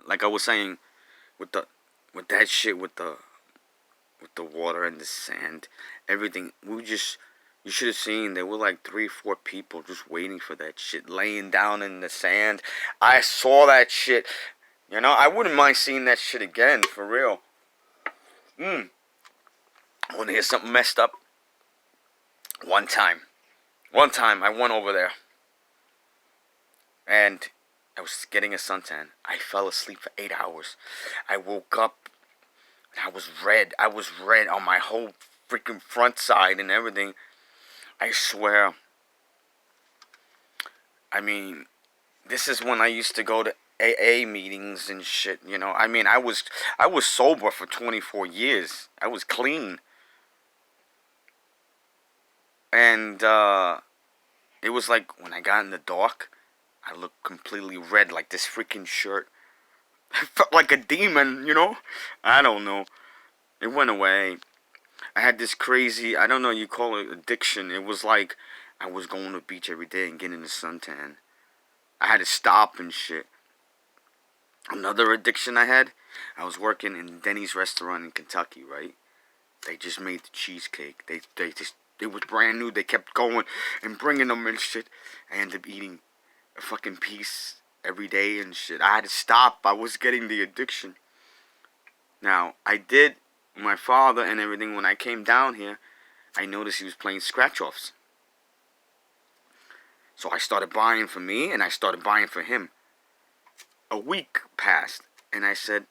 like I was saying, with the with that shit, with the water and the sand, everything. You should have seen there were like 3, 4 people just waiting for that shit, laying down in the sand. I saw that shit. You know, I wouldn't mind seeing that shit again, for real. I want to hear something messed up. One time, I went over there and I was getting a suntan. I fell asleep for 8 hours. I woke up and I was red. I was red on my whole freaking front side and everything. I swear. I mean, this is when I used to go to AA meetings and shit, you know. I mean, I was sober for 24 years. I was clean. And it was like when I got in the dark, I looked completely red like this freaking shirt. I felt like a demon, you know? I don't know. It went away. I had this crazy, I don't know, you call it addiction. It was like I was going to the beach every day and getting a suntan. I had to stop and shit. Another addiction I had, I was working in Denny's restaurant in Kentucky, right? They just made the cheesecake. It was brand new. They kept going and bringing them and shit. I ended up eating a fucking piece every day and shit. I had to stop. I was getting the addiction. Now, I did, my father and everything, when I came down here, I noticed he was playing scratch-offs. So I started buying for me and I started buying for him. A week passed and I said,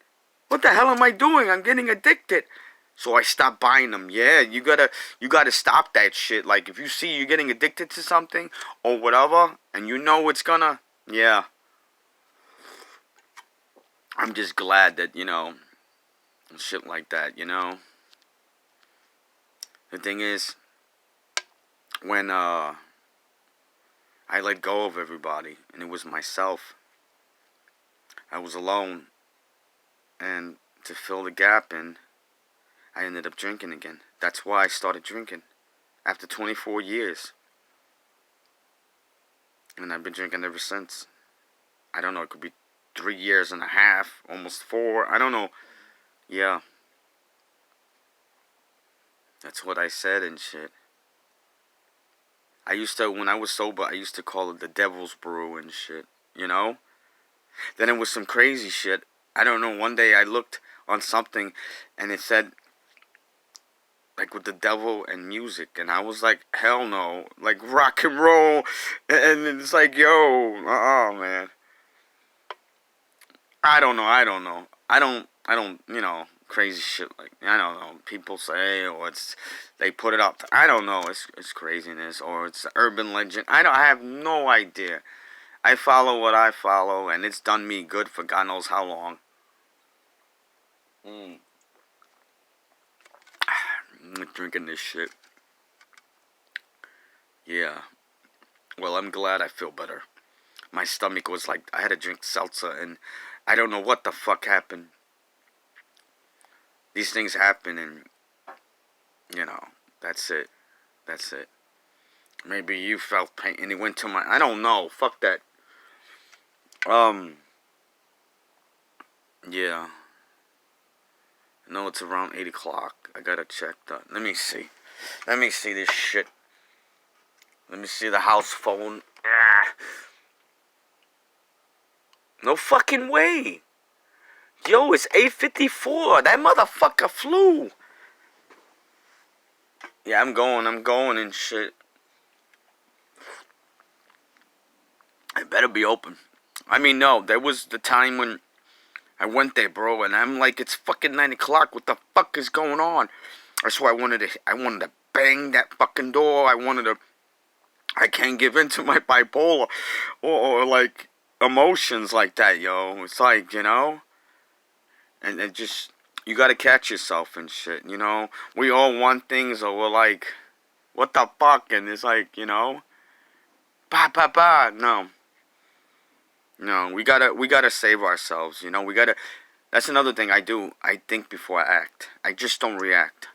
what the hell am I doing? I'm getting addicted. So I stopped buying them. Yeah, you gotta stop that shit. Like, if you see you're getting addicted to something or whatever, and you know it's gonna, yeah. I'm just glad that, you know, shit like that, you know. The thing is, when I let go of everybody, and it was myself, I was alone, and to fill the gap in, I ended up drinking again. That's why I started drinking after 24 years. And I've been drinking ever since. I don't know, it could be 3 years and a half, almost 4. I don't know. Yeah. That's what I said and shit. I used to, when I was sober, I used to call it the devil's brew and shit, you know? Then it was some crazy shit. I don't know, one day I looked on something and it said, like, with the devil and music, and I was like, hell no, like rock and roll, and it's like, yo, man, I don't know, I don't, you know, crazy shit, like, I don't know, people say, or it's, they put it up, I don't know, it's craziness, or it's urban legend, I have no idea. I follow what I follow, and it's done me good for God knows how long. I'm drinking this shit. Yeah. Well, I'm glad I feel better. My stomach was like, I had to drink seltzer, and I don't know what the fuck happened. These things happen, and, you know, that's it. That's it. Maybe you felt pain, and it went to my, I don't know. Fuck that. Yeah. No, it's around 8 o'clock. I gotta check that. Let me see. Let me see this shit. Let me see the house phone. Ah. No fucking way. Yo, it's 8:54. That motherfucker flew. Yeah, I'm going and shit. I better be open. I mean, no, there was the time when I went there, bro, and I'm like, it's fucking 9 o'clock. What the fuck is going on? That's why I wanted to bang that fucking door. I can't give in to my bipolar or like emotions like that, yo. It's like, you know, and it just, you gotta catch yourself and shit, you know. We all want things, or we're like, what the fuck? And it's like, you know, no. No, we gotta save ourselves, you know. That's another thing I do. I think before I act. I just don't react.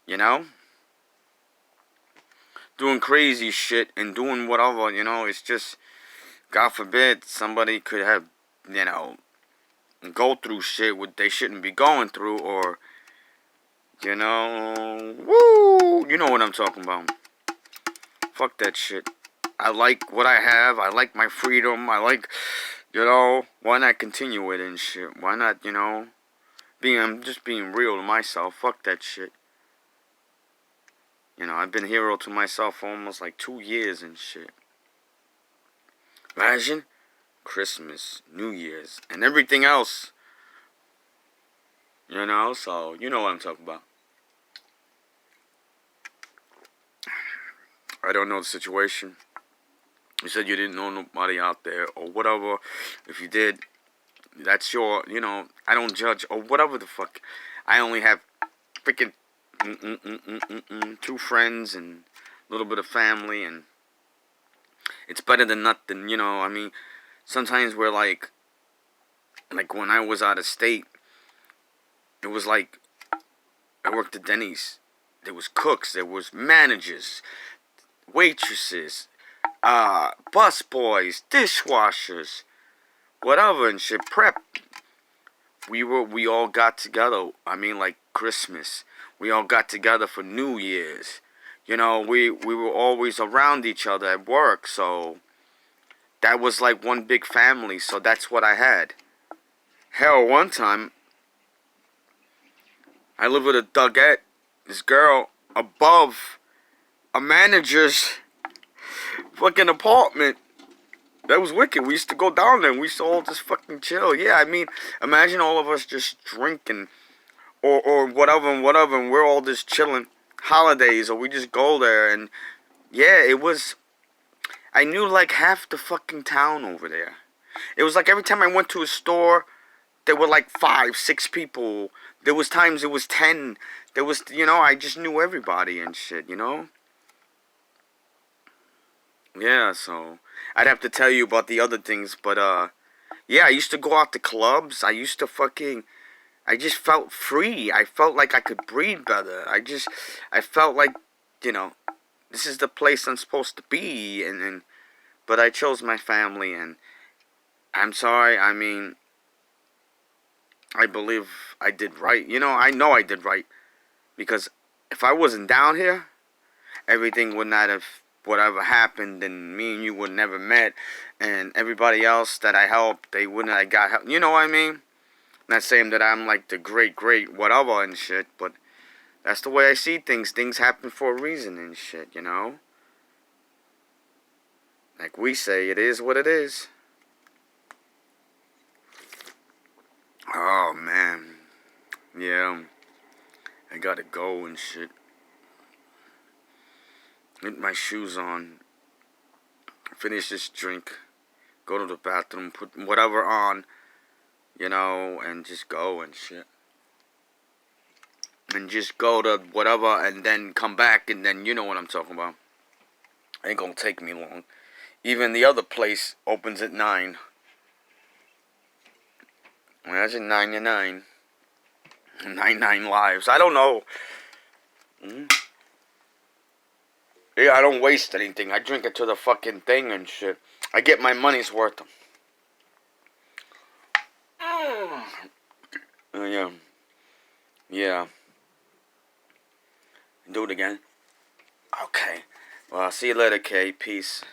You know? Doing crazy shit and doing whatever, you know, it's just, God forbid somebody could have, you know, go through shit what they shouldn't be going through, or, you know, woo, you know what I'm talking about. Fuck that shit. I like what I have. I like my freedom. I like, you know, why not continue it and shit? Why not, you know, I'm just being real to myself. Fuck that shit. You know, I've been hero to myself for almost like 2 years and shit. Imagine Christmas, New Year's, and everything else. You know, so you know what I'm talking about. I don't know the situation. You said you didn't know nobody out there or whatever. If you did, that's your, you know, I don't judge or whatever the fuck. I only have freaking 2 friends and a little bit of family, and it's better than nothing, you know. I mean, sometimes we're like when I was out of state, it was like I worked at Denny's. There was cooks, there was managers, waitresses, bus boys, dishwashers, whatever and shit, prep. We all got together. I mean, like Christmas. We all got together for New Year's. You know, we were always around each other at work, so that was like one big family, so that's what I had. Hell, one time, I lived with a Dougette, this girl, above a manager's fucking apartment. That was wicked. We used to go down there and we used to all just fucking chill. Yeah, I mean, imagine all of us just drinking or whatever and whatever, and we're all just chilling. Holidays, or we just go there, and yeah, it was, I knew like half the fucking town over there. It was like every time I went to a store, there were like 5, 6 people. There was times it was 10. There was, you know, I just knew everybody and shit, you know? Yeah, so I'd have to tell you about the other things, but yeah, I used to go out to clubs. I used to I just felt free. I felt like I could breathe better. I felt like, you know, this is the place I'm supposed to be, but I chose my family, and I'm sorry. I mean, I believe I did right. You know I did right, because if I wasn't down here, everything would not have whatever happened, and me and you would never met, and everybody else that I helped, they wouldn't have got help. You know what I mean? Not saying that I'm like the great whatever and shit, but that's the way I see things. Things happen for a reason and shit, you know? Like we say, it is what it is. Oh, man. Yeah. I gotta go and shit. Get my shoes on. Finish this drink. Go to the bathroom. Put whatever on. You know, and just go and shit. And just go to whatever and then come back, and then you know what I'm talking about. Ain't gonna take me long. Even the other place opens at 9. Imagine 9 to 9. 99 lives. I don't know. Yeah, I don't waste anything. I drink it to the fucking thing and shit. I get my money's worth. Yeah. Yeah. Do it again. Okay. Well, I'll see you later, Kay. Peace.